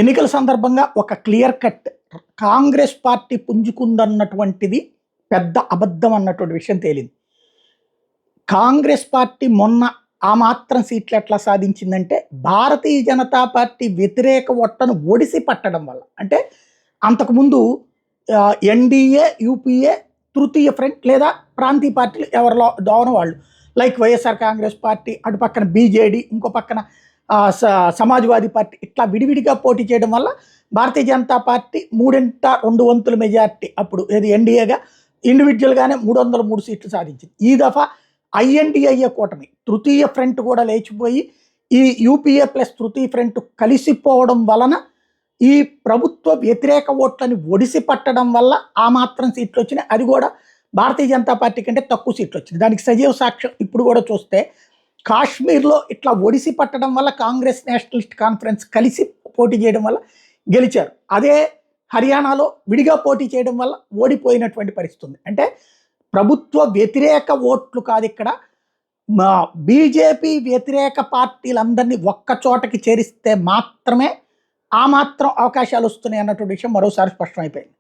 ఎన్నికల సందర్భంగా ఒక క్లియర్ కట్ కాంగ్రెస్ పార్టీ పుంజుకుందన్నటువంటిది పెద్ద అబద్ధం అన్నటువంటి విషయం తేలింది. కాంగ్రెస్ పార్టీ మొన్న ఆ మాత్రం సీట్లు ఎట్లా సాధించిందంటే భారతీయ జనతా పార్టీ వ్యతిరేక ఓట్లను ఒడిసి పట్టడం వల్ల. అంటే అంతకుముందు ఎన్డీఏ, యూపీఏ, తృతీయ ఫ్రంట్ లేదా ప్రాంతీయ పార్టీలు ఎవరిలో దోవన వాళ్ళు, లైక్ వైఎస్ఆర్ కాంగ్రెస్ పార్టీ, అటు పక్కన బీజేడీ, ఇంకో పక్కన సమాజ్వాదీ పార్టీ, ఇట్లా విడివిడిగా పోటీ చేయడం వల్ల భారతీయ జనతా పార్టీ 2 వంతుల మెజార్టీ అప్పుడు ఏది ఎన్డీఏగా ఇండివిజువల్గానే 303 సీట్లు సాధించింది. ఈ దఫా ఐఎన్డిఐఏ కూటమి తృతీయ ఫ్రంట్ కూడా లేచిపోయి ఈ యూపీఏ ప్లస్ తృతీయ ఫ్రంట్ కలిసిపోవడం వలన ఈ ప్రభుత్వ వ్యతిరేక ఓట్లని ఒడిసి పట్టడం వల్ల ఆ మాత్రం సీట్లు వచ్చినాయి. అది కూడా భారతీయ జనతా పార్టీ కంటే తక్కువ సీట్లు వచ్చింది. దానికి సజీవ సాక్ష్యం ఇప్పుడు కూడా చూస్తే కాశ్మీర్లో ఇట్లా ఒడిసి పట్టడం వల్ల కాంగ్రెస్ నేషనలిస్ట్ కాన్ఫరెన్స్ కలిసి పోటీ చేయడం వల్ల గెలిచారు. అదే హర్యానాలో విడిగా పోటీ చేయడం వల్ల ఓడిపోయినటువంటి పరిస్థితి ఉంది. అంటే ప్రభుత్వ వ్యతిరేక ఓట్లు కాదు ఇక్కడ, బీజేపీ వ్యతిరేక పార్టీలందరినీ ఒక్క చోటకి చేరిస్తే మాత్రమే ఆ మాత్రం అవకాశాలు వస్తున్నాయి అన్నటువంటి విషయం మరోసారి స్పష్టమైపోయింది.